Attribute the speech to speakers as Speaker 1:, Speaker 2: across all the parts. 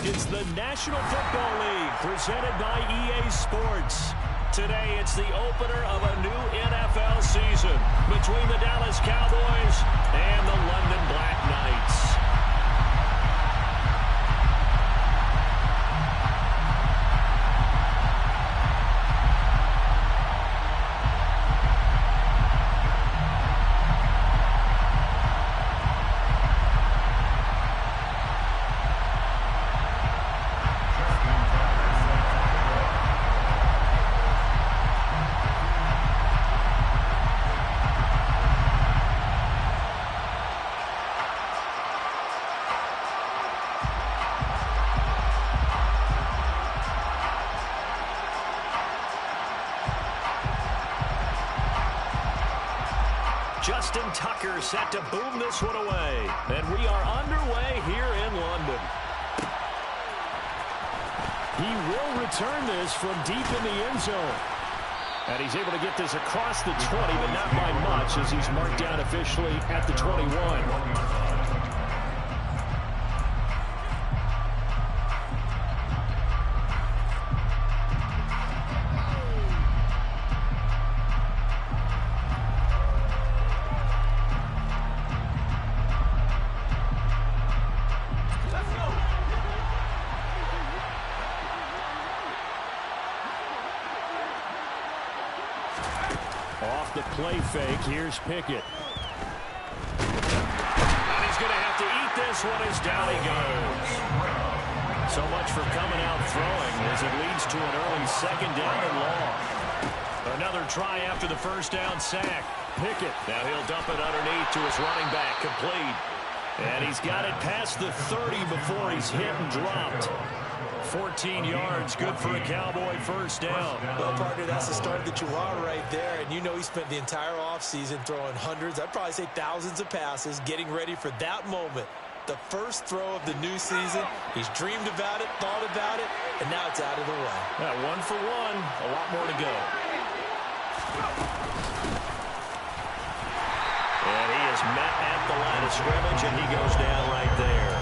Speaker 1: It's the National Football League presented by EA Sports. Today, it's the opener of a new NFL season between the Dallas Cowboys and the London Black Knights. Justin Tucker set to boom this one away. And we are underway here in London. He will return this from deep in the end zone. And he's able to get this across the 20, but not by much as he's marked down officially at the 21. Off the play fake, here's Pickett. And he's going to have to eat this one as down he goes. So much for coming out throwing as it leads to an early second down and long. Another try after the first down sack. Pickett, now he'll dump it underneath to his running back, complete. And he's got it past the 30 before he's hit and dropped. 14 yards, good for a Cowboy first down.
Speaker 2: Well, partner, that's the start that you want right there. And you know he spent the entire offseason throwing hundreds, I'd probably say thousands of passes, getting ready for that moment. The first throw of the new season. He's dreamed about it, thought about it, and now it's out of the way.
Speaker 1: Yeah, 1 for 1, a lot more to go. And he is met at the line of scrimmage, and he goes down right there.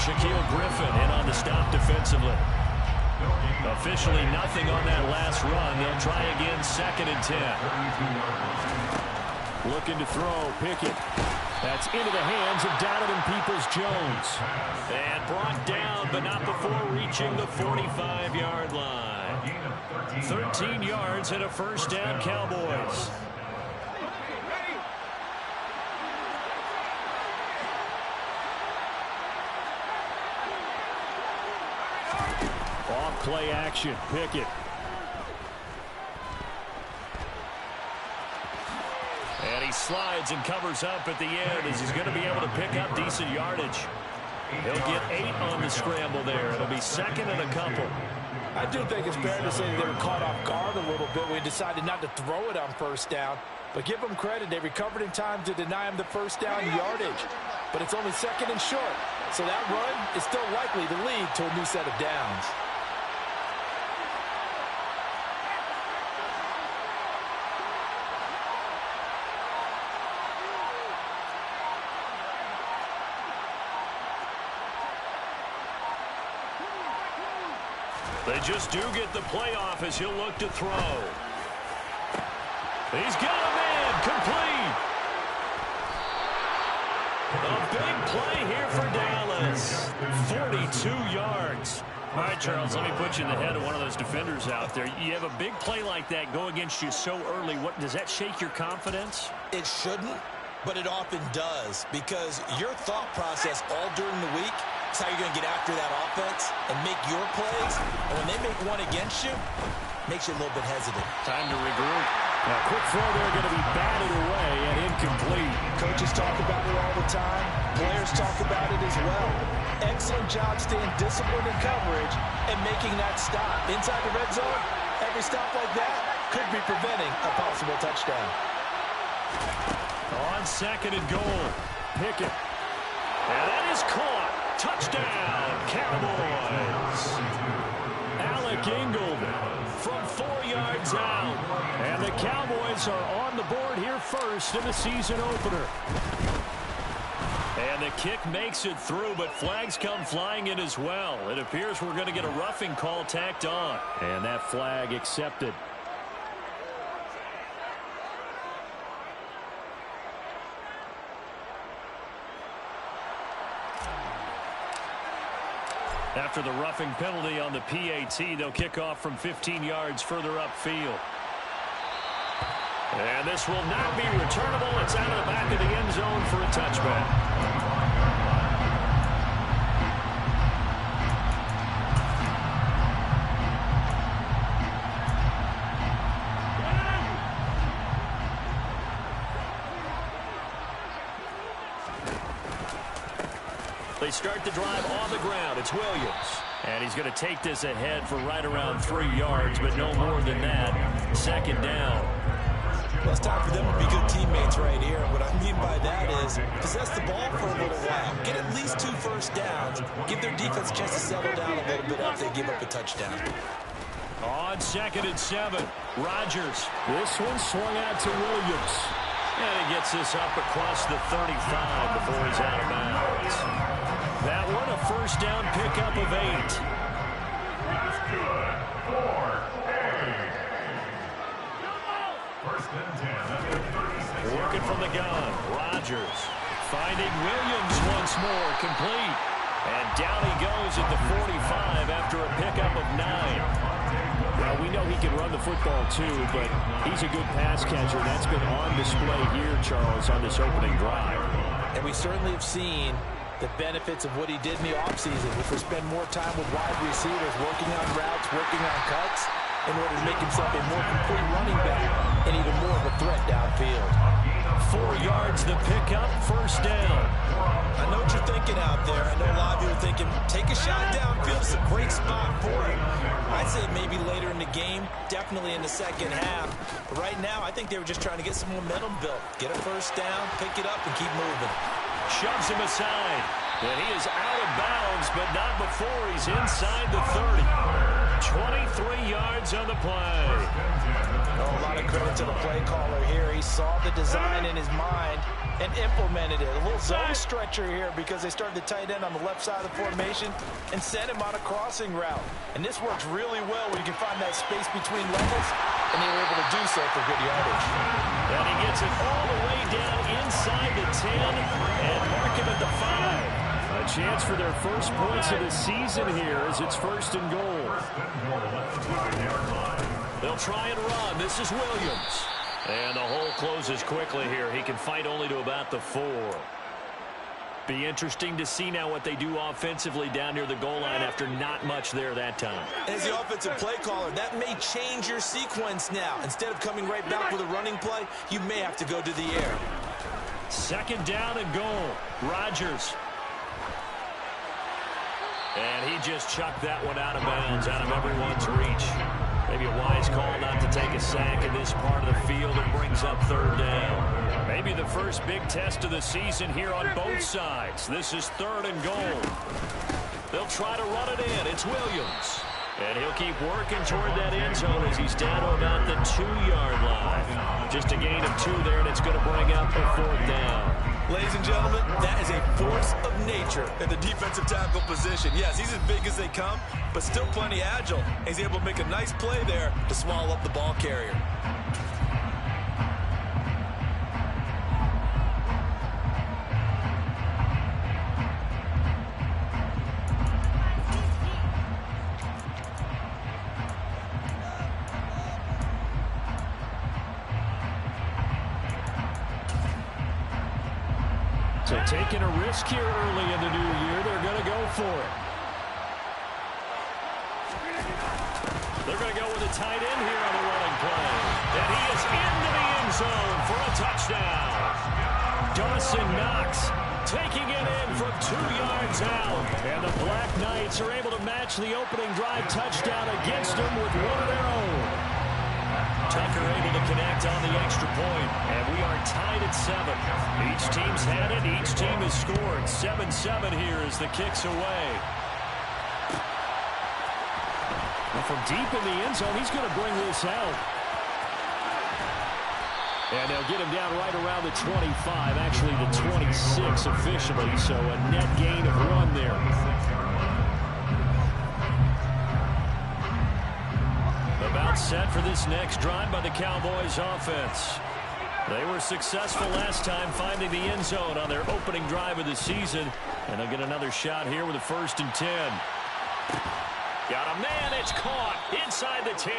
Speaker 1: Shaquille Griffin in on the stop defensively. Officially nothing on that last run. They'll try again, 2nd and 10. Looking to throw, Pickett. That's into the hands of Donovan Peoples-Jones. And brought down, but not before reaching the 45-yard line. 13 yards and a first down, Cowboys. Off play action, Pickett. And he slides and covers up at the end as he's going to be able to pick up decent yardage. He'll get 8 on the scramble there. It'll be 2nd and a couple.
Speaker 2: I do think it's fair to say they were caught off guard a little bit when he decided not to throw it on first down. But give them credit, they recovered in time to deny him the first down yardage. But it's only 2nd and short, so that run is still likely to lead to a new set of downs.
Speaker 1: They just do get the playoff as he'll look to throw. He's got a man, complete. A big play here for Dallas. 42 yards. All right, Charles, let me put you in the head of one of those defenders out there. You have a big play like that go against you so early. What does that shake your confidence?
Speaker 2: It shouldn't, but it often does, because your thought process all during the week is how you're going to get after that offense and make your plays. And when they make one against you, it makes you a little bit hesitant.
Speaker 1: Time to regroup. Now, quick throw there going to be batted away and incomplete.
Speaker 2: Coaches talk about it all the time. Players talk about it as well. Excellent job staying disciplined in coverage and making that stop. Inside the red zone, every stop like that could be preventing a possible touchdown.
Speaker 1: On 2nd and goal, Pickett. And that is caught. Touchdown, Cowboys. Alec Ingold from 4 yards out. And the Cowboys are on the board here first in the season opener. And the kick makes it through, but flags come flying in as well. It appears we're going to get a roughing call tacked on. And that flag accepted. After the roughing penalty on the PAT, they'll kick off from 15 yards further upfield. And this will not be returnable. It's out of the back of the end zone for a touchback. They start the drive on the ground. It's Williams. And he's going to take this ahead for right around 3 yards, but no more than that. Second down.
Speaker 2: Well, it's time for them to be good teammates right here. What I mean by that is possess the ball for a little while. Get at least 2 first downs. Give their defense a chance to settle down a little bit after they give up a touchdown.
Speaker 1: On 2nd and 7, Rodgers. This one swung out to Williams. And he gets this up across the 35 before he's out of bounds. That one a first down pickup of 8. Working from the gun. Rodgers finding Williams once more, complete. And down he goes at the 45 after a pickup of 9. Well, we know he can run the football too, but he's a good pass catcher. That's been on display here, Charles, on this opening drive.
Speaker 2: And we certainly have seen the benefits of what he did in the offseason, which was spend more time with wide receivers, working on routes, working on cuts, in order to make himself a more complete running back and even more of a threat downfield.
Speaker 1: 4 yards the pickup, first down.
Speaker 2: I know what you're thinking out there. I know a lot of you are thinking, take a shot downfield. It's a great spot for it. I'd say maybe later in the game, definitely in the second half. But right now, I think they were just trying to get some momentum built. Get a first down, pick it up, and keep moving.
Speaker 1: Shoves him aside. And he is out of bounds, but not before he's inside the 30. 23 yards on the play.
Speaker 2: Oh, a lot of credit to the play caller here. He saw the design in his mind and implemented it. A little zone stretcher here because they started the tight end on the left side of the formation and sent him on a crossing route. And this works really well when you can find that space between levels, and they were able to do so for good yardage.
Speaker 1: And he gets it all the way down inside the 10 and mark him at the 5. A chance for their first points of the season here as it's 1st and goal. They'll try and run. This is Williams. And the hole closes quickly here. He can fight only to about the 4. Be interesting to see now what they do offensively down near the goal line after not much there that time.
Speaker 2: As the offensive play caller, that may change your sequence now. Instead of coming right back with a running play, you may have to go to the air.
Speaker 1: 2nd down and goal. Rodgers. And he just chucked that one out of bounds, out of everyone's reach. Maybe a wise call not to take a sack in this part of the field. It brings up 3rd down. Maybe the first big test of the season here on both sides. This is 3rd and goal. They'll try to run it in. It's Williams. And he'll keep working toward that end zone as he's down to about the 2-yard line. Just a gain of 2 there, and it's going to bring up a 4th down.
Speaker 2: Ladies and gentlemen, that is a force of nature in the defensive tackle position. Yes, he's as big as they come, but still plenty agile. He's able to make a nice play there to swallow up the ball carrier.
Speaker 1: So taking a risk here early in the new year, they're going to go for it. They're going to go with a tight end here on the running play. And he is into the end zone for a touchdown. Dawson Knox taking it in from 2 yards out. And the Black Knights are able to match the opening drive touchdown against them with one of their own. Tucker able to connect on the extra point, and we are tied at 7. Each team's had it. Each team has scored. 7-7 here as the kick's away. Well, from deep in the end zone, he's going to bring this out. And they'll get him down right around the 25, actually the 26 officially, so a net gain of 1 there. About set for this next drive by the Cowboys offense. They were successful last time finding the end zone on their opening drive of the season, and they'll get another shot here with a 1st and 10. Got a man, it's caught inside the 10.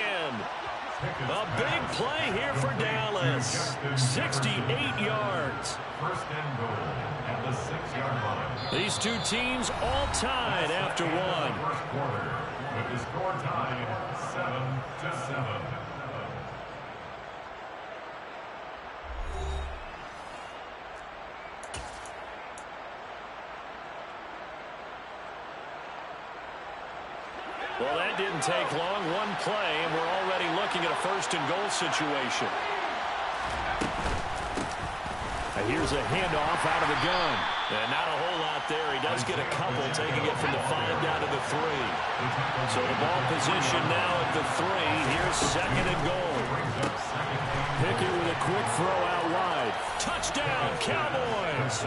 Speaker 1: A big play here for Dallas. 68 yards.
Speaker 3: First and goal at the 6-yard line.
Speaker 1: These two teams all tied after 1.
Speaker 3: First quarter with the score tied 7-7.
Speaker 1: Well, that didn't take long. 1 play, and we're already looking at a 1st and goal situation. And here's a handoff out of the gun. And not a whole lot there. He does get a couple, taking it from the 5 down to the 3. So the ball position now at the 3. Here's 2nd and goal. Pickett with a quick throw out wide. Touchdown, Cowboys.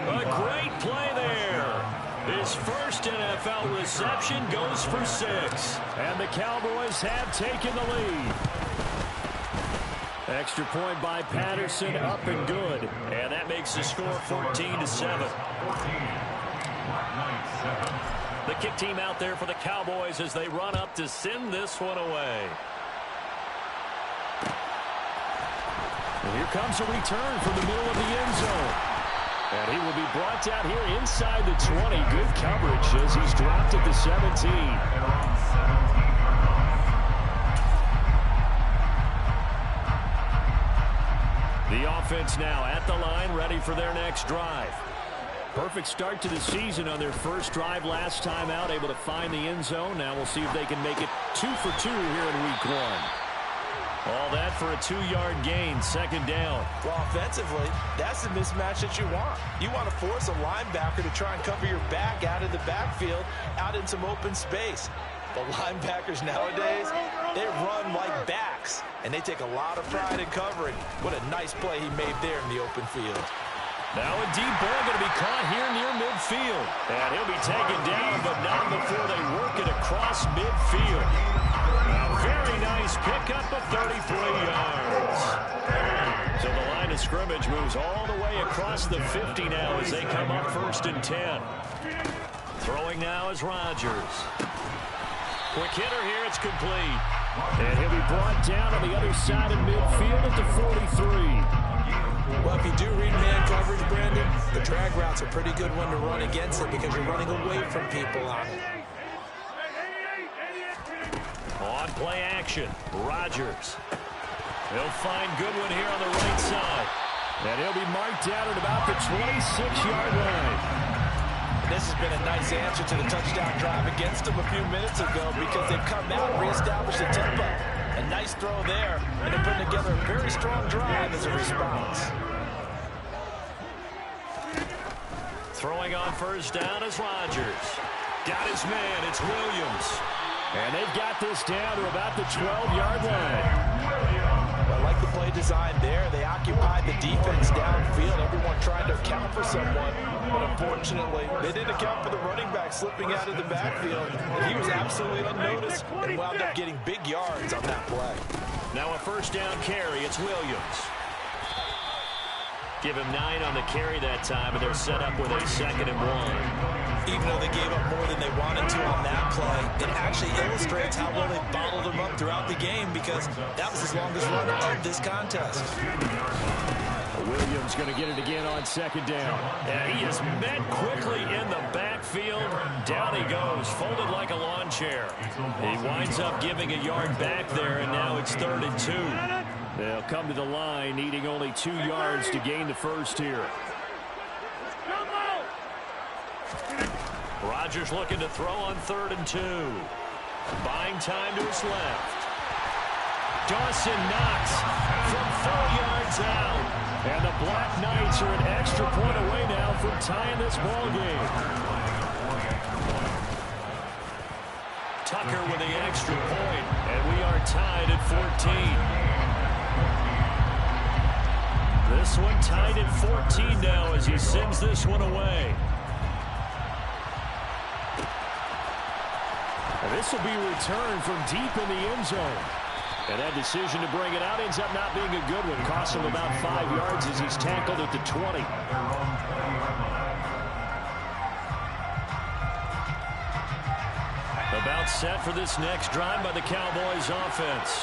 Speaker 1: A great play there. His first NFL reception goes for 6. And the Cowboys have taken the lead. Extra point by Patterson, up and good. And that makes the score 14-7. The kick team out there for the Cowboys as they run up to send this one away. And here comes a return from the middle of the end zone. And he will be brought down here inside the 20. Good coverage as he's dropped at the 17. The offense now at the line, ready for their next drive. Perfect start to the season on their first drive last time out, able to find the end zone. Now we'll see if they can make it 2 for 2 here in week 1. All that for a 2-yard gain, 2nd down.
Speaker 2: Well, offensively, that's the mismatch that you want. You want to force a linebacker to try and cover your back out of the backfield, out in some open space. But linebackers nowadays, they run like backs, and they take a lot of pride in covering. What a nice play he made there in the open field.
Speaker 1: Now a deep ball going to be caught here near midfield. And he'll be taken down, but not before they work it across midfield. A very nice pickup of 33 yards. So the line of scrimmage moves all the way across the 50 now as they come up 1st and 10. Throwing now is Rodgers. Quick hitter here, it's complete. And he'll be brought down on the other side of midfield at the 43.
Speaker 2: Well, if you do read man coverage, Brandon, the drag route's a pretty good one to run against it because you're running away from people on it.
Speaker 1: On play action, Rodgers. He'll find Goodwin here on the right side. And he'll be marked down at about the 26-yard line.
Speaker 2: This has been a nice answer to the touchdown drive against them a few minutes ago because they've come out and reestablished the tempo. A nice throw there, and they're putting together a very strong drive as a response.
Speaker 1: Throwing on 1st down is Rodgers. Got his man, it's Williams. And they've got this down to about the 12-yard line.
Speaker 2: I like the play design there. They occupied the defense downfield. Everyone trying to account for someone. But unfortunately, they didn't account for the running back slipping out of the backfield. He was absolutely unnoticed and wound up getting big yards on that play.
Speaker 1: Now a 1st down carry. It's Williams. Give him 9 on the carry that time, and they're set up with a 2nd and 1.
Speaker 2: Even though they gave up more than they wanted to on that play, it actually illustrates how well they bottled them up throughout the game because that was his longest run of this contest.
Speaker 1: Williams going to get it again on 2nd down. And he is met quickly in the backfield. Down he goes, folded like a lawn chair. He winds up giving a yard back there, and now it's 3rd and 2. They'll come to the line, needing only 2 yards to gain the first here. Rodgers looking to throw on 3rd and 2. Buying time to his left. Dawson knocks from 4 yards out. And the Black Knights are an extra point away now from tying this ball game. Tucker with the extra point, and we are tied at 14. This one tied at 14 now as he sends this one away. And this will be returned from deep in the end zone. And that decision to bring it out ends up not being a good one. Costs him about 5 yards as he's tackled at the 20. About set for this next drive by the Cowboys offense.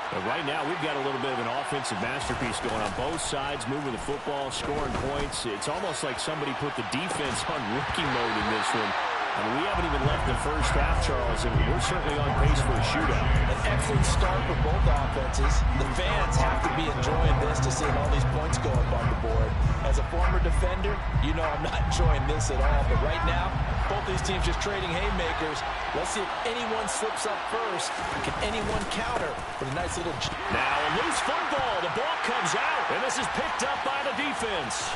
Speaker 1: But right now, we've got a little bit of an offensive masterpiece going on both sides, moving the football, scoring points. It's almost like somebody put the defense on rookie mode in this one. I mean, we haven't even left the first half, Charles, and we're certainly on pace for a shootout.
Speaker 2: An excellent start for both offenses. The fans have to be enjoying this to seeing all these points go up on the board. As a former defender, you know I'm not enjoying this at all. But right now, both these teams just trading haymakers. Let's see if anyone slips up first. Can anyone counter for the nice little...
Speaker 1: Now a loose football. The ball comes out, and this is picked up by the defense.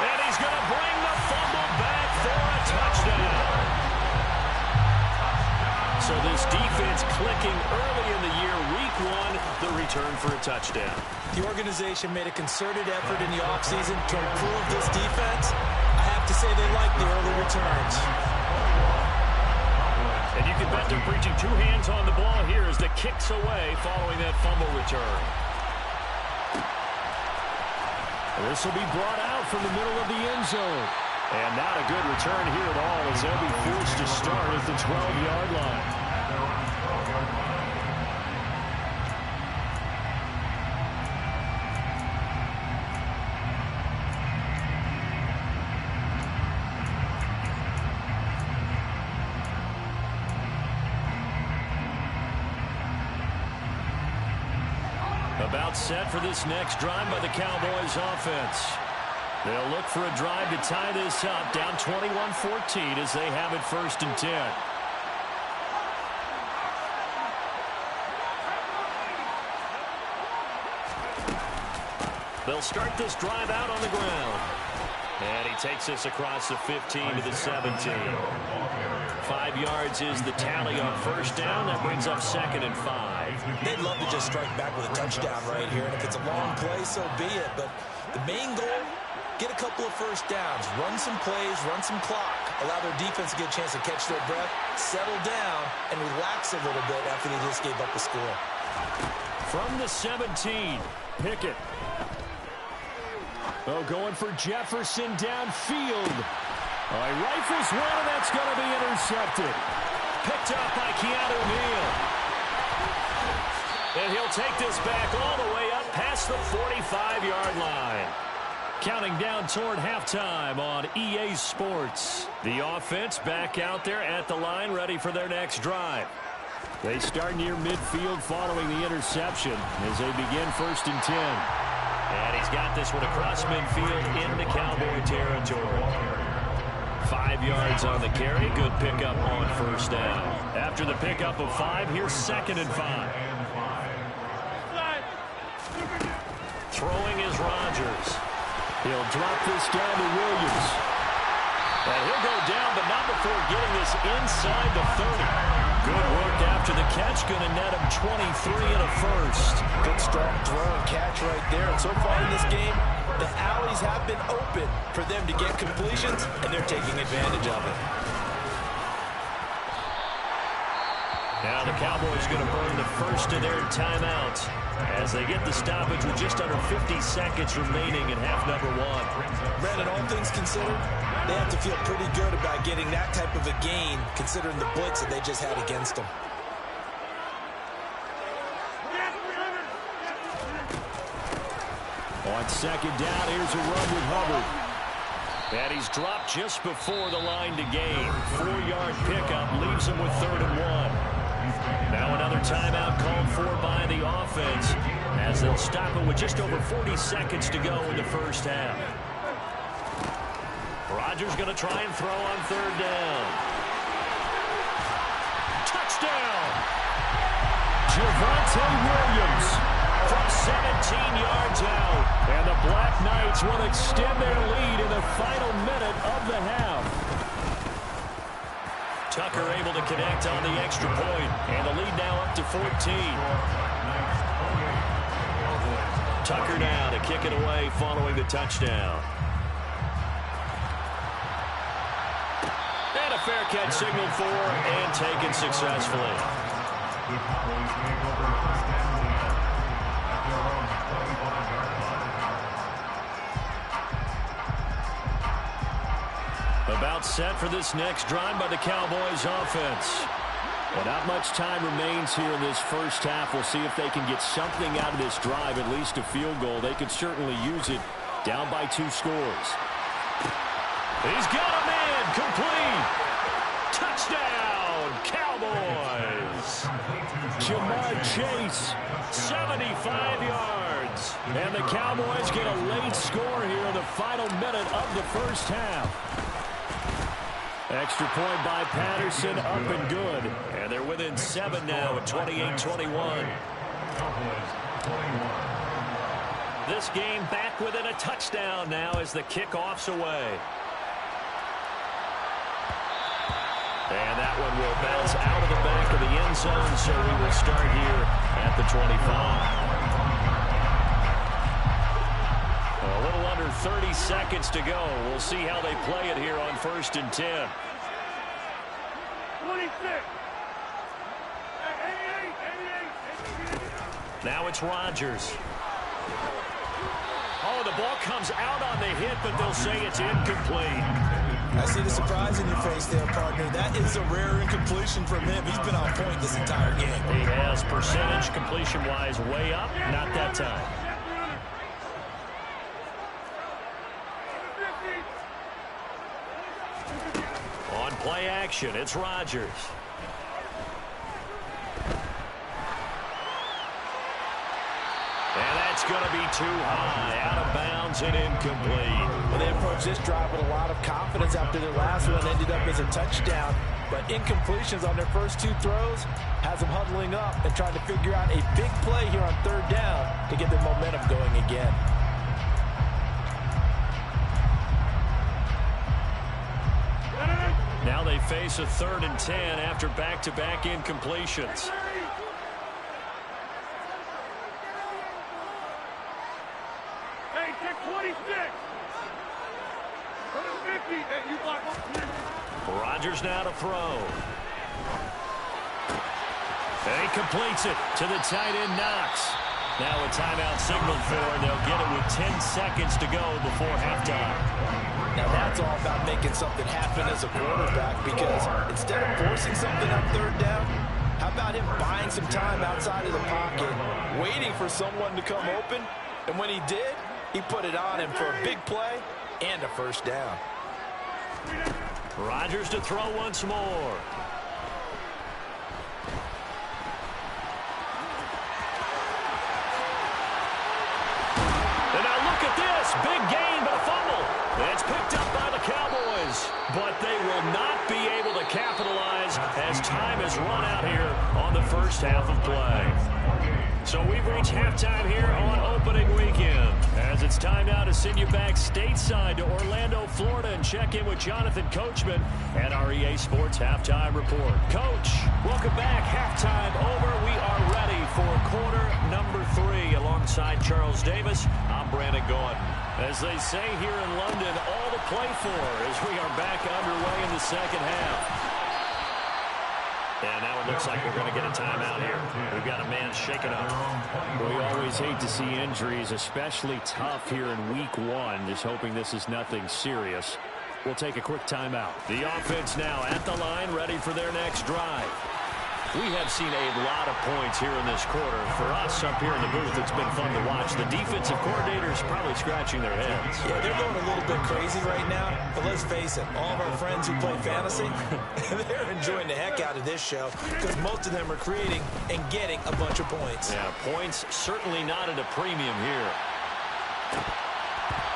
Speaker 1: And he's going to bring the fumble back for a touchdown. So this defense clicking early in the year, week 1, the return for a touchdown.
Speaker 2: The organization made a concerted effort in the offseason to improve this defense. I have to say they like the early returns.
Speaker 1: And you can bet they're preaching 2 hands on the ball here as the kicks away following that fumble return. This will be brought out from the middle of the end zone. And not a good return here at all as they'll be forced to start at the 12-yard line. About set for this next drive by the Cowboys offense. They'll look for a drive to tie this up, down 21-14 as they have it 1st and 10. They'll start this drive out on the ground. And he takes this across the 15 to the 17. 5 yards is the tally on 1st down. That brings up 2nd and 5.
Speaker 2: They'd love to just strike back with a touchdown right here. And if it's a long play, so be it. But the main goal, get a couple of 1st downs. Run some plays, run some clock. Allow their defense to get a chance to catch their breath, settle down, and relax a little bit after they just gave up the score.
Speaker 1: From the 17, Pickett. Oh, going for Jefferson downfield. Oh, he rifles one, and that's going to be intercepted. Picked up by Keanu Neal. And he'll take this back all the way up past the 45-yard line. Counting down toward halftime on EA Sports. The offense back out there at the line, ready for their next drive. They start near midfield following the interception as they begin 1st and 10. And he's got this one across midfield into Cowboy territory. 5 yards on the carry. Good pickup on 1st down. After the pickup of 5, here's 2nd and 5. Throwing is Rodgers. He'll drop this down to Williams. And he'll go down, but not before getting this inside the 30. Good work after the catch. Going to net him 23 and a 1st.
Speaker 2: Good strong throw and catch right there. And so far in this game, the alleys have been open for them to get completions, and they're taking advantage of it.
Speaker 1: Now the Cowboys going to burn the first of their timeouts as they get the stoppage with just under 50 seconds remaining in half number 1.
Speaker 2: Brandon, all things considered, they have to feel pretty good about getting that type of a gain considering the blitz that they just had against them.
Speaker 1: On 2nd down, here's a run with Hubbard. And he's dropped just before the line to gain. 4-yard pickup leaves him with 3rd and 1. Now another timeout called for by the offense as they'll stop it with just over 40 seconds to go in the 1st half. Rodgers going to try and throw on 3rd down. Touchdown! Javonte Williams from 17 yards out. And the Black Knights will extend their lead in the final minute of the half. Tucker able to connect on the extra point, and the lead now up to 14. Tucker now to kick it away following the touchdown. And a fair catch signaled for and taken successfully.
Speaker 3: The Cowboys make over first down lead at their own 25-yard line.
Speaker 1: About set for this next drive by the Cowboys offense. Well, not much time remains here in this first half. We'll see if they can get something out of this drive, at least a field goal. They could certainly use it down by 2 scores. He's got a man complete. Touchdown, Cowboys. Jamar Chase, 75 yards. And the Cowboys get a late score here in the final minute of the first half. Extra point by Patterson, up and good. And they're within 7 now at 28-21. This game back within a touchdown now as the kickoff's away. And that one will bounce out of the back of the end zone, so we will start here at the 25. A little under 30 seconds to go. We'll see how they play it here on 1st and 10.
Speaker 4: 26.
Speaker 1: Now it's Rodgers. Oh, the ball comes out on the hit, but they'll say it's incomplete.
Speaker 5: I see the surprise in your face there, partner. That is a rare incompletion from him. He's been on point this entire game.
Speaker 1: He has percentage completion-wise way up. Not that time. On play action, it's Rodgers. And that's going to be too high, out of bounds and incomplete.
Speaker 2: Well, they approached this drive with a lot of confidence after their last one ended up as a touchdown. But incompletions on their first 2 throws has them huddling up and trying to figure out a big play here on 3rd down to get their momentum going again.
Speaker 1: Now they face a 3rd and 10 after back-to-back incompletions.
Speaker 4: Hey, take 26. From the 50, and you block.
Speaker 1: Rodgers now to throw. And he completes it to the tight end, Knox. Now a timeout signaled for, and they'll get it with 10 seconds to go before halftime.
Speaker 2: Now that's all about making something happen as a quarterback, because instead of forcing something on 3rd down, how about him buying some time outside of the pocket, waiting for someone to come open, and when he did, he put it on him for a big play and a first down.
Speaker 1: Rodgers to throw once more. And now look at this. Big gain, but a fumble. It's picked up by the Cowboys. But they will not be able to capitalize as time has run out here on the first half of play. So we've reached halftime here on opening weekend. As it's time now to send you back stateside to Orlando, Florida, and check in with Jonathan Coachman at our EA Sports Halftime Report. Coach, welcome back. Halftime over. We are ready for quarter number 3. Alongside Charles Davis, I'm Brandon Gordon. As they say here in London, all to play for as we are back underway in the second half. And now it looks like we're going to get a timeout here. We've got a man shaken up. We always hate to see injuries, especially tough here in week 1. Just hoping this is nothing serious. We'll take a quick timeout. The offense now at the line, ready for their next drive. We have seen a lot of points here in this quarter. For us up here in the booth, it's been fun to watch. The defensive coordinators probably scratching their heads.
Speaker 5: Yeah, they're going a little bit crazy right now. But let's face it, all of our friends who play fantasy, they're enjoying the heck out of this show because most of them are creating and getting a bunch of points.
Speaker 1: Yeah, points certainly not at a premium here.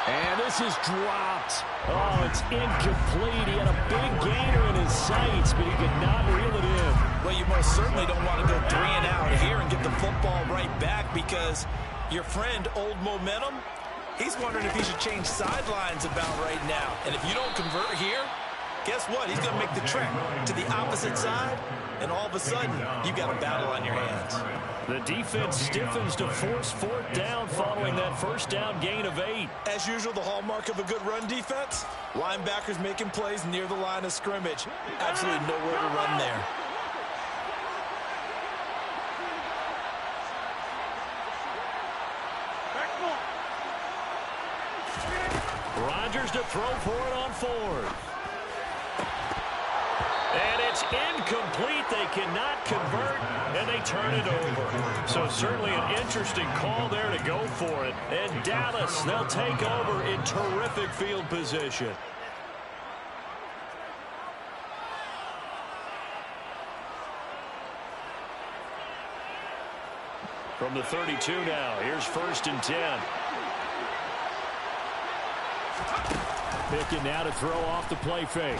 Speaker 1: And this is dropped. Oh, it's incomplete. He had a big gainer in his sights, but he could not reel it in.
Speaker 5: Well, you most certainly don't want to go 3 and out here and get the football right back because your friend, Old Momentum, he's wondering if he should change sidelines about right now. And if you don't convert here, guess what? He's going to make the trek to the opposite side, and all of a sudden, you've got a battle on your hands.
Speaker 1: The defense stiffens to force fourth down following that first down gain of 8.
Speaker 5: As usual, the hallmark of a good run defense, linebackers making plays near the line of scrimmage. Absolutely nowhere to run there.
Speaker 1: Rodgers to throw for it on 4th. And it's incomplete. They cannot convert, and they turn it over. So certainly an interesting call there to go for it. And Dallas, they'll take over in terrific field position. From the 32 now, here's 1st and 10. Pickett now to throw off the play fake.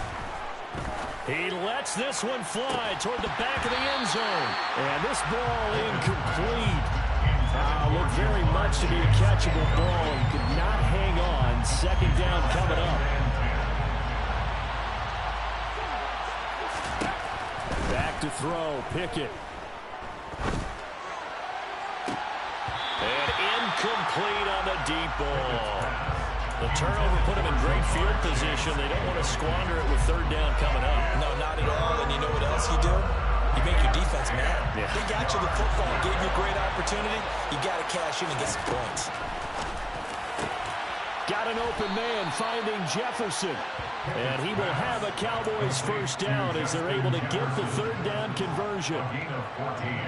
Speaker 1: He lets this one fly toward the back of the end zone. And this ball incomplete. Looked very much to be a catchable ball and could not hang on. 2nd down coming up. Back to throw, Pickett. And incomplete on the deep ball. The turnover put them in great field position. They don't want to squander it with 3rd down coming up.
Speaker 5: No, not at all. And you know what else you do? You make your defense mad.
Speaker 1: Yeah.
Speaker 5: They got you the football, gave you a great opportunity. You got to cash in and get some points.
Speaker 1: Got an open man finding Jefferson. And he will have a Cowboys 1st down as they're able to get the 3rd down conversion.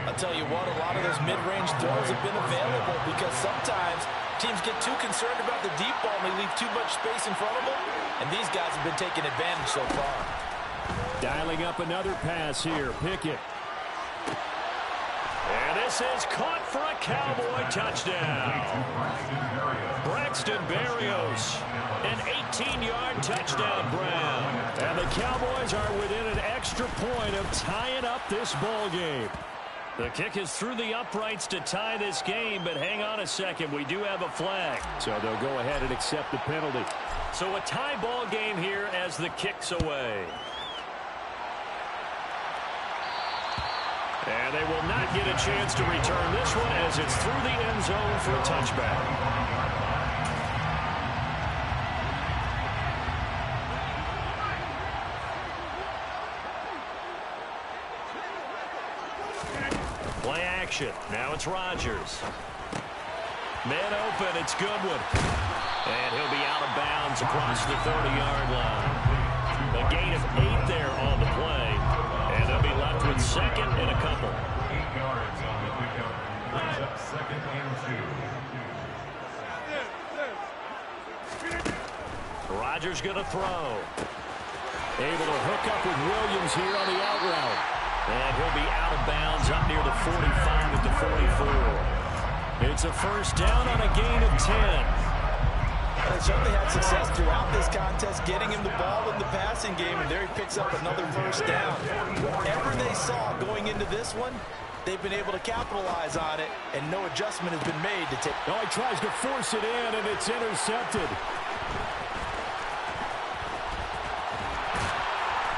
Speaker 2: I'll tell you what, a lot of those mid-range throws have been available because sometimes teams get too concerned about the deep ball and they leave too much space in front of them. And these guys have been taking advantage so far.
Speaker 1: Dialing up another pass here, Pickett. And this is caught for a Cowboy touchdown. Braxton Berrios, an 18-yard touchdown Brown. And the Cowboys are within an extra point of tying up this ball game. The kick is through the uprights to tie this game, but hang on a second. We do have a flag. So they'll go ahead and accept the penalty. So a tie ball game here as the kick's away. And they will not get a chance to return this one as it's through the end zone for a touchback. Play action. Now it's Rodgers. Man open. It's Goodwin. And he'll be out of bounds across the 30-yard line. A gain of 8 there on the play. And they'll be left with 2nd and a couple.
Speaker 3: 8 yards on the pickup. Brings up 2nd and 2.
Speaker 1: Rodgers going to throw. Able to hook up with Williams here on the out route. And he'll be out of bounds up near the 45 at the 44. It's a 1st down on a gain of 10.
Speaker 2: They certainly had success throughout this contest, getting him the ball in the passing game, and there he picks up another 1st down. Whatever they saw going into this one, they've been able to capitalize on it, and no adjustment has been made to take.
Speaker 1: Oh, he tries to force it in, and it's intercepted.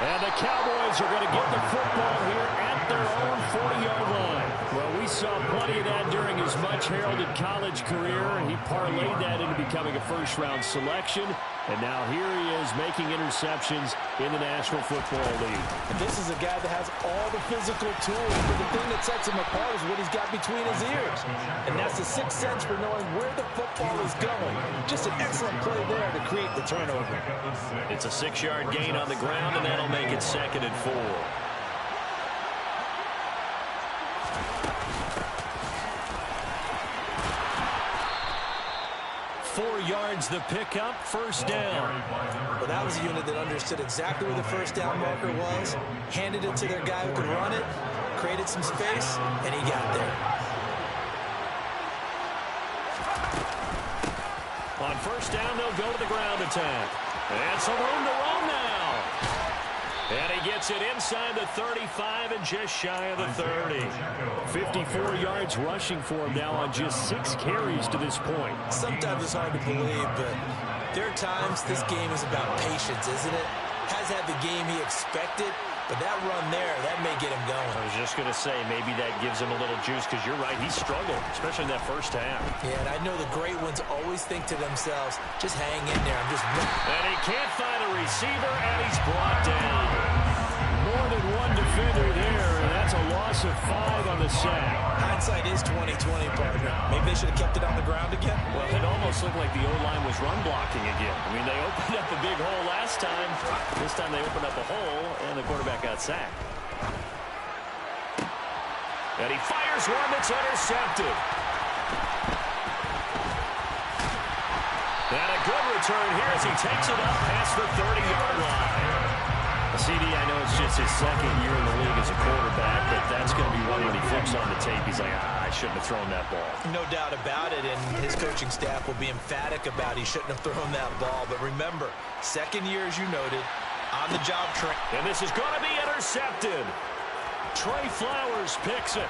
Speaker 1: And the Cowboys are going to get the football here at their own 40-yard line. Well, we saw plenty of that during his much-heralded college career, and he parlayed that into becoming a first-round selection. And now here he is making interceptions in the National Football League.
Speaker 2: And this is a guy that has all the physical tools, but the thing that sets him apart is what he's got between his ears. And that's the sixth sense for knowing where the football is going. Just an excellent play there to create the turnover.
Speaker 1: It's a 6-yard gain on the ground, and that'll make it 2nd and 4. The pickup, 1st down.
Speaker 2: Well, that was a unit that understood exactly where the 1st down marker was, handed it to their guy who could run it, created some space, and he got there.
Speaker 1: On 1st down, they'll go to the ground attack. And some room to run now. And he gets it inside the 35 and just shy of the 30. 54 yards rushing for him now on just 6 carries to this point.
Speaker 2: Sometimes it's hard to believe, but there are times this game is about patience, isn't it? Has had the game he expected,
Speaker 5: But that run there, that may get him going.
Speaker 1: I was just going to say, maybe that gives him a little juice, because you're right, he struggled, especially in that first half.
Speaker 5: Yeah, and I know the great ones always think to themselves, just hang in there.
Speaker 1: And he can't find a receiver, and he's brought down. More than one defender there, and that's a loss of 5 on the sack.
Speaker 5: Hindsight is 20/20, partner. Maybe they should have kept it on the ground again.
Speaker 1: Well, it almost looked like the O-line was run blocking again. I mean, they opened up a big hole last time. This time they opened up a hole, and the quarterback got sacked. And he fires one that's intercepted. And a good return here as he takes it up past the 30-yard line. CD, I know it's just his second year in the league as a quarterback, but that's going to be one when he flips on the tape. He's like, I shouldn't have thrown that ball.
Speaker 5: No doubt about it, and his coaching staff will be emphatic about he shouldn't have thrown that ball. But remember, second year, as you noted, on-the-job training.
Speaker 1: And this is going to be intercepted. Trey Flowers picks it.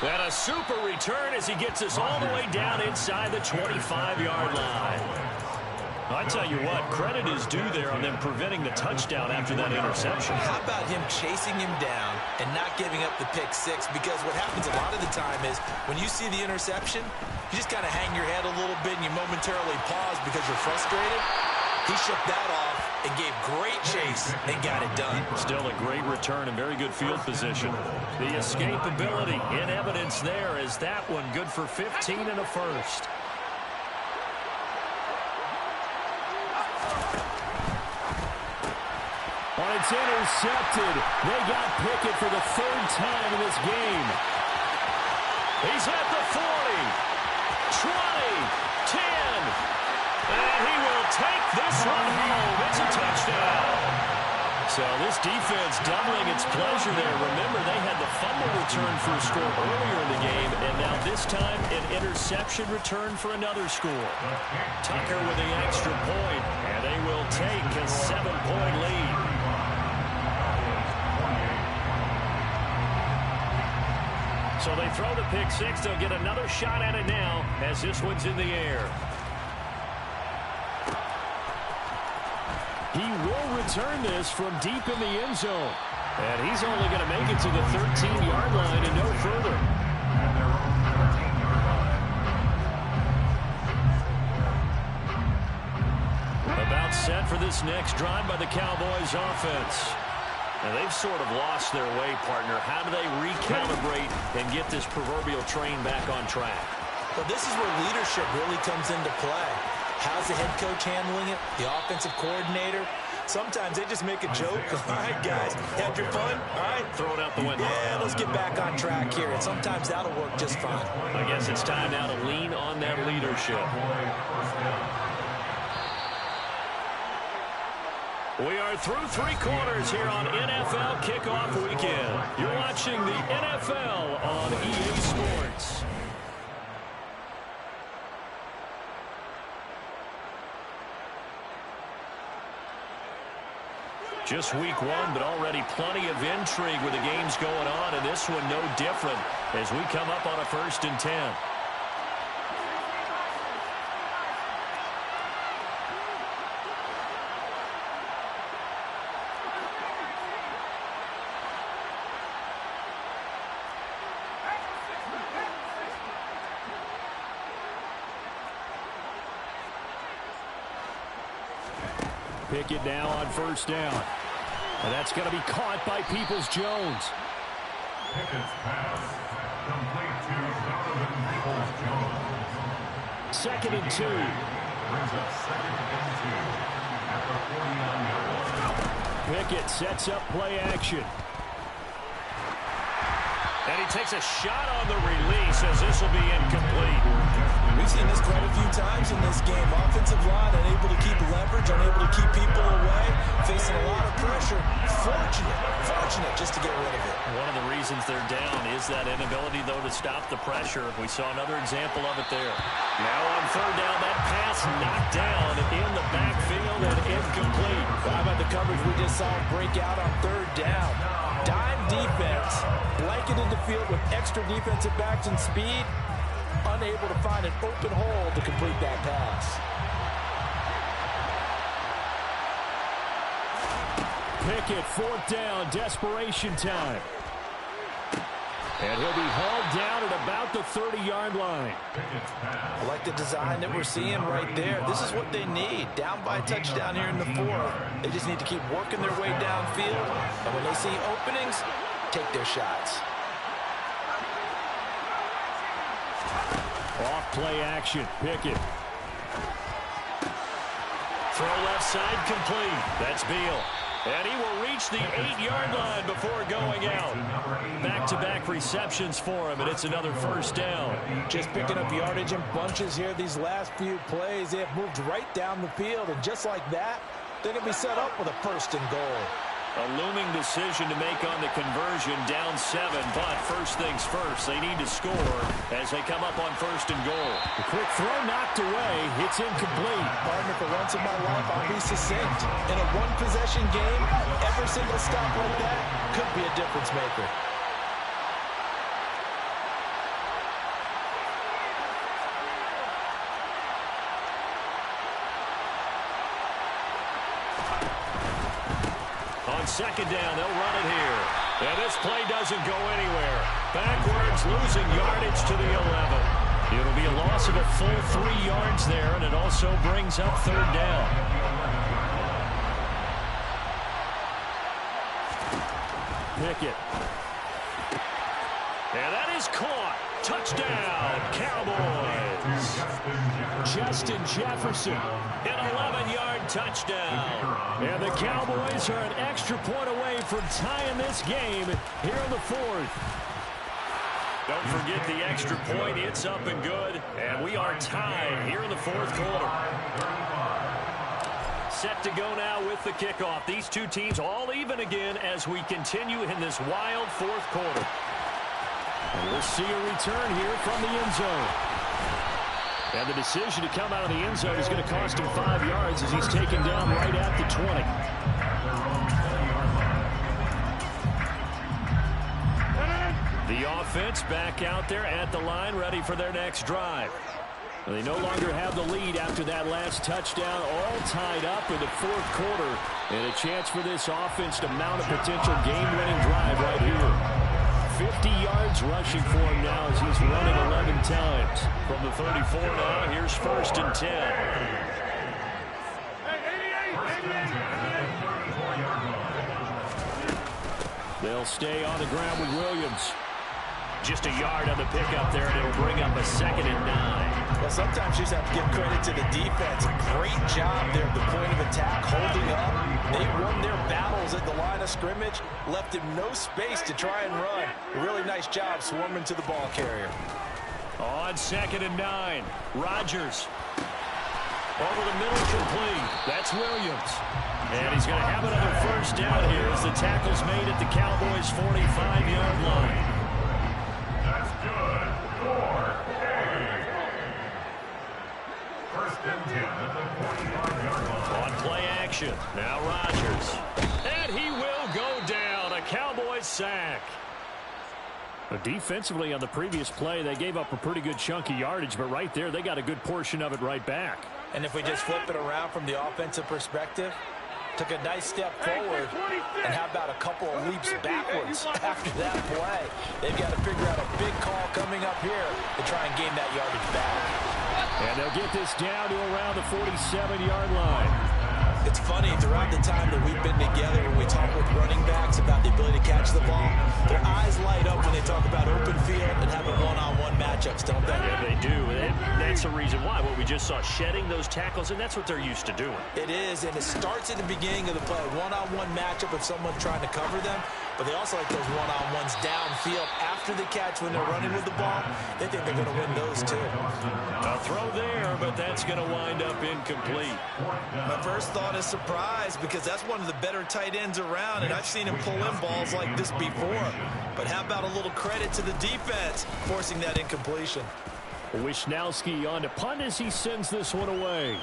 Speaker 1: And a super return as he gets us all the way down inside the 25-yard line. I tell you what, credit is due there on them preventing the touchdown after that interception.
Speaker 5: How about him chasing him down and not giving up the pick six? Because what happens a lot of the time is when you see the interception, you just kind of hang your head a little bit and you momentarily pause because you're frustrated. He shook that off and gave great chase and got it done.
Speaker 1: Still a great return and very good field position. The escapability in evidence there is that one good for 15 and a first. When it's intercepted, they got Pickett for the 3rd time in this game. He's at the 40, 20, 10. And he will take this one home. It's a touchdown. So this defense doubling its pleasure there. Remember, they had the fumble return for a score earlier in the game, and now this time an interception return for another score. Tucker with the extra point, and they will take a 7-point lead. So they throw the pick six. They'll get another shot at it now as this one's in the air. He will return this from deep in the end zone. And he's only going to make it to the 13-yard line and no further. About set for this next drive by the Cowboys offense. And they've sort of lost their way, partner. How do they recalibrate and get this proverbial train back on track?
Speaker 5: Well, this is where leadership really comes into play. How's the head coach handling it? The offensive coordinator? Sometimes they just make a joke. All right, guys, had your fun? All right,
Speaker 1: throw it out the window.
Speaker 5: Yeah, let's get back on track here. And sometimes that'll work just fine.
Speaker 1: I guess it's time now to lean on that leadership. We are through 3 quarters here on NFL Kickoff Weekend. You're watching the NFL on EA Sports. Just week 1, but already plenty of intrigue with the games going on, and this one no different as we come up on a 1st and 10. Pickett now on 1st down. And that's going to be caught by Peoples-Jones.
Speaker 3: Pickett's pass complete to Donovan Peoples-Jones.
Speaker 1: 2nd and 2.
Speaker 3: Brings up 2nd and 2 at the 49-yard line.
Speaker 1: Pickett sets up play action. And he takes a shot on the release as this will be incomplete.
Speaker 5: We've seen this quite a few times in this game. Offensive line unable to keep leverage, unable to keep people away, facing a lot of pressure. Fortunate just to get rid of it.
Speaker 1: One of the reasons they're down is that inability, though, to stop the pressure. We saw another example of it there. Now on 3rd down, that pass knocked down in the backfield and incomplete.
Speaker 2: How about the coverage we just saw break out on 3rd down? Dime defense, blanketed the field with extra defensive backs and speed, unable to find an open hole to complete that pass.
Speaker 1: Pickett, fourth down, desperation time. And he'll be hauled down at about the 30-yard line.
Speaker 2: I like the design that we're seeing right there. This is what they need. Down by a touchdown here in the fourth. They just need to keep working their way downfield. And when they see openings, take their shots.
Speaker 1: Off play action. Pickett. Throw left side complete. That's Beal. And he will reach the 8-yard line before going out. Back-to-back receptions for him, and it's another first down.
Speaker 2: Just picking up yardage in bunches here these last few plays. They have moved right down the field, and just like that, they're going to be set up with a first and goal.
Speaker 1: A looming decision to make on the conversion, down 7, but first things first, they need to score as they come up on first and goal. The quick throw knocked away, it's incomplete.
Speaker 2: Partner, for once in my life, I'll be succinct. In a one-possession game, every single stop like that could be a difference maker.
Speaker 1: Second down, they'll run it here. And this play doesn't go anywhere. Backwards, losing yardage to the 11. It'll be a loss of a full 3 yards there, and it also brings up third down. Pickett. And that is caught. Touchdown, Cowboys. Justin Jefferson, an 11-yard touchdown. And the Cowboys are an extra point away from tying this game here in the fourth. Don't forget the extra point. It's up and good. And we are tied here in the fourth quarter. Set to go now with the kickoff. These two teams all even again as we continue in this wild fourth quarter. And we'll see a return here from the end zone. And the decision to come out of the end zone is going to cost him 5 yards as he's taken down right at the 20. The offense back out there at the line, ready for their next drive. They no longer have the lead after that last touchdown, all tied up in the fourth quarter. And a chance for this offense to mount a potential game-winning drive right here. 50 yards rushing for him now as he's running 11 times. From the 34 now, here's first and 10. They'll stay on the ground with Williams. Just a yard on the pickup there, and it'll bring up a second and 9.
Speaker 2: Well, sometimes you just have to give credit to the defense. A great job there at the point of attack, holding up. They won their battles at the line of scrimmage, left him no space to try and run. A really nice job swarming to the ball carrier.
Speaker 1: On second and 9, Rodgers. Over the middle, complete. That's Williams. And he's going to have another first down here as the tackle's made at the Cowboys' 45-yard line.
Speaker 3: That's good for Hayes. First and 10 at the 45-yard line.
Speaker 1: On play action, now Rodgers. And he will go down. A Cowboys sack. But defensively on the previous play, they gave up a pretty good chunk of yardage, but right there, they got a good portion of it right back.
Speaker 2: And if we just flip it around from the offensive perspective, took a nice step forward, and how about a couple of leaps backwards after that play? They've got to figure out a big call coming up here to try and gain that yardage back.
Speaker 1: And they'll get this down to around the 47-yard line.
Speaker 2: It's funny, throughout the time that we've been together, when we talk with running backs about the ability to catch the ball, their eyes light up when they talk about open field and having one-on-one matchups, don't they?
Speaker 1: Yeah, they do. That's the reason why. What we just saw, shedding those tackles, and that's what they're used to doing.
Speaker 2: It is, and it starts at the beginning of the play. One-on-one matchup if someone's trying to cover them, but they also like those one-on-ones downfield after the catch when they're running with the ball. They think they're going to win those, too.
Speaker 1: A throw there, but that's going to wind up incomplete.
Speaker 5: My first thought is surprise, because that's one of the better tight ends around, and I've seen him pull in balls like this before. But how about a little credit to the defense forcing that incompletion?
Speaker 1: Wisnowski on to punt as he sends this one away.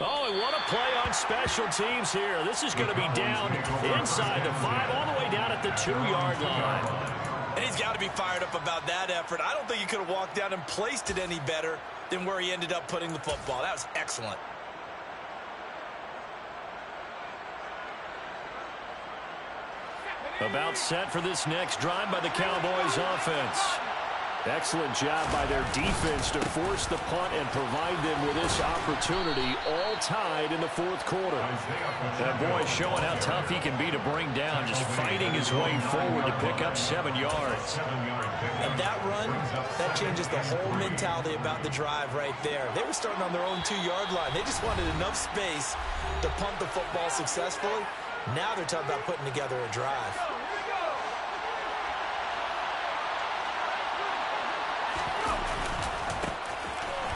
Speaker 1: Oh, and what a play on special teams here. This is going to be down inside the 5, all the way down at the 2-yard line.
Speaker 5: And he's got to be fired up about that effort. I don't think he could have walked down and placed it any better than where he ended up putting the football. That was excellent.
Speaker 1: About set for this next drive by the Cowboys offense. Excellent job by their defense to force the punt and provide them with this opportunity, all tied in the fourth quarter. That boy showing how tough he can be to bring down, just fighting his way forward to pick up 7 yards.
Speaker 5: And that run, that changes the whole mentality about the drive right there. They were starting on their own 2-yard line. They just wanted enough space to punt the football successfully. Now they're talking about putting together a drive.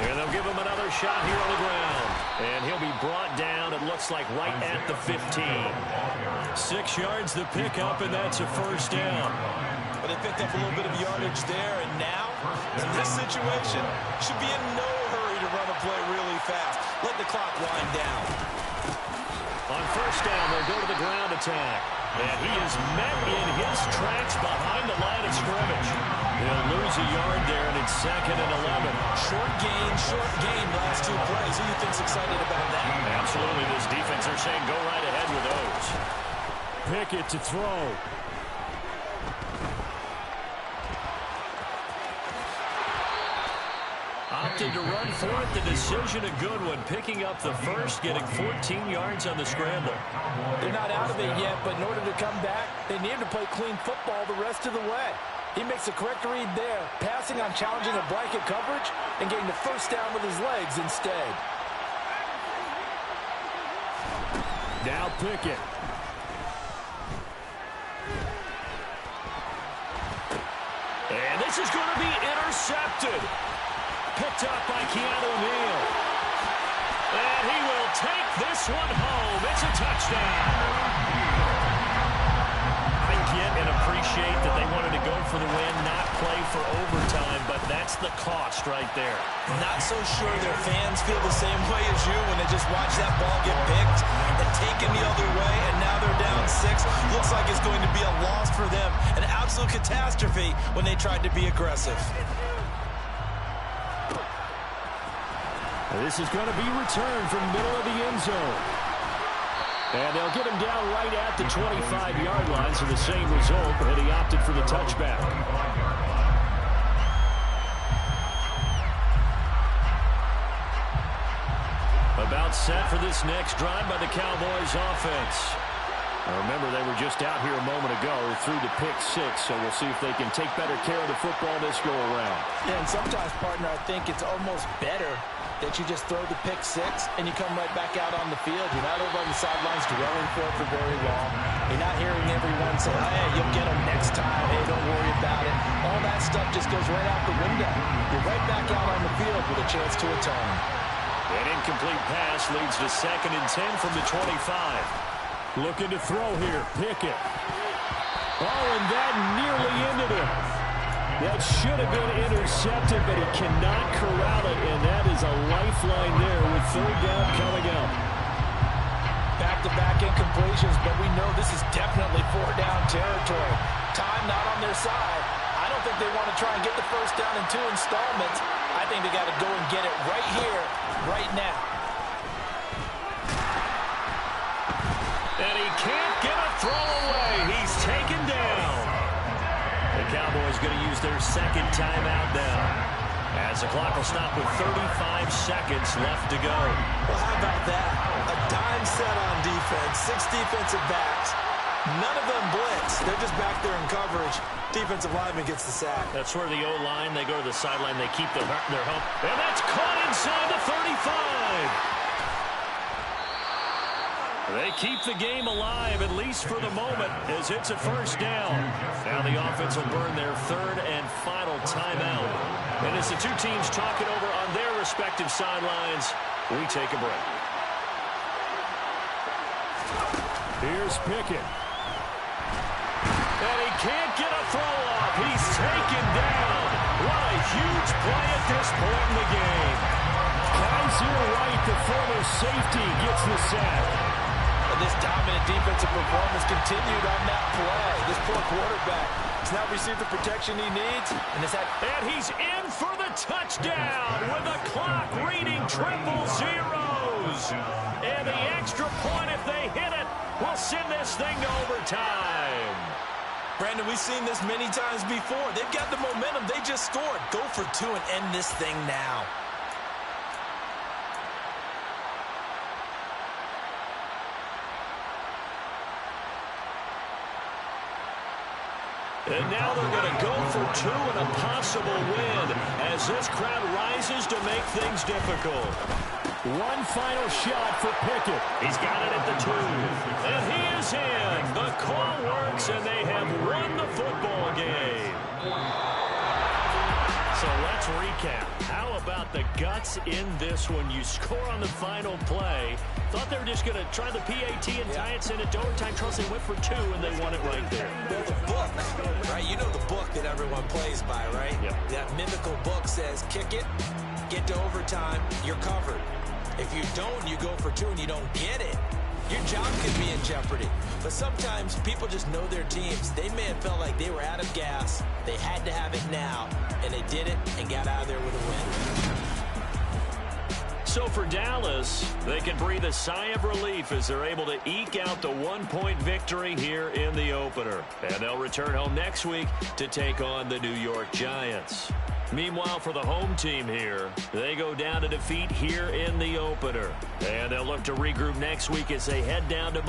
Speaker 1: And they'll give him another shot here on the ground. And he'll be brought down, it looks like, right at the 15. 6 yards the pickup, and that's a first down.
Speaker 5: But they picked up a little bit of yardage there, and now, in this situation, should be in no hurry to run a play really fast. Let the clock wind down.
Speaker 1: On first down, they'll go to the ground attack. And he is met in his tracks behind the line of scrimmage. He'll lose a yard there, and it's 2nd and 11.
Speaker 5: Short gain, last 2 plays. Who do you think's excited about that?
Speaker 1: Absolutely, this defense are saying go right ahead with those. Pickett to throw. Opted to run for it. The decision a good one. Picking up the first, getting 14 yards on the scramble.
Speaker 2: They're not out of it yet, but in order to come back, they need to play clean football the rest of the way. He makes a correct read there, passing on challenging a blanket coverage and getting the first down with his legs instead.
Speaker 1: Now Pickett. And this is going to be intercepted. Picked up by Keanu Neal. And he will take this one home. It's a touchdown. I get and appreciate that they wanted to go for the win, not play for overtime, but that's the cost right there.
Speaker 5: Not so sure their fans feel the same way as you when they just watch that ball get picked and taken the other way, and now they're down 6. Looks like it's going to be a loss for them, an absolute catastrophe when they tried to be aggressive.
Speaker 1: This is going to be returned from middle of the end zone. And they'll get him down right at the 25-yard line, so the same result, and he opted for the touchback. About set for this next drive by the Cowboys offense. Now remember, they were just out here a moment ago through the pick 6, so we'll see if they can take better care of the football this go-around.
Speaker 2: Yeah, and sometimes, partner, I think it's almost better that you just throw the pick 6 and you come right back out on the field. You're not over on the sidelines dwelling for it for very long. You're not hearing everyone say, hey, you'll get them next time. Hey, don't worry about it. All that stuff just goes right out the window. You're right back out on the field with a chance to atone.
Speaker 1: An incomplete pass leads to 2nd and 10 from the 25. Looking to throw here, Pickett. Oh, and that nearly ended him. That should have been intercepted, but he cannot corral it, and that is a lifeline there with 3rd down coming up.
Speaker 2: Back-to-back incompletions, but we know this is definitely 4-down territory. Time not on their side. I don't think they want to try and get the first down in 2 installments. I think they got to go and get it right here, right now.
Speaker 1: And he can't get a throw away. He's taken down. The Cowboys going to use their 2nd timeout now, as the clock will stop with 35 seconds left to go.
Speaker 5: Well, how about that? A dime set on defense, 6 defensive backs. None of them blitz. They're just back there in coverage. Defensive lineman gets the sack.
Speaker 1: That's where the O-line, they go to the sideline, they keep their home. And that's caught inside the 35. They keep the game alive, at least for the moment, as it's a first down. Now the offense will burn their 3rd and final timeout. And as the 2 teams talk it over on their respective sidelines, we take a break. Here's Pickett. And he can't get a throw off. He's taken down. What a huge play at this point in the game. Kaiser White, the former safety, gets the sack.
Speaker 2: And this dominant defensive performance continued on that play. This poor quarterback has not received the protection he needs.
Speaker 1: And he's in for the touchdown with the clock reading 000. And the extra point, if they hit it, will send this thing to overtime.
Speaker 5: Brandon, we've seen this many times before. They've got the momentum. They just scored. Go for 2 and end this thing now.
Speaker 1: And now they're going to go for 2 and a possible win as this crowd rises to make things difficult. One final shot for Pickett. He's got it at the 2. And he is in. The call works, and they have won the football game. So let's recap. How about the guts in this one? You score on the final play. Thought they were just going to try the PAT and tie it, send it to overtime. Charles, they went for 2, and they won it right there.
Speaker 5: Well, the book, right? You know the book that everyone plays by, right?
Speaker 1: Yep.
Speaker 5: That mythical book says, kick it, get to overtime, you're covered. If you don't, you go for 2 and you don't get it, your job could be in jeopardy. But sometimes people just know their teams. They may have felt like they were out of gas. They had to have it now, and they did it and got out of there with a win.
Speaker 1: So for Dallas, they can breathe a sigh of relief as they're able to eke out the 1-point victory here in the opener. And they'll return home next week to take on the New York Giants. Meanwhile, for the home team here, they go down to defeat here in the opener. And they'll look to regroup next week as they head down to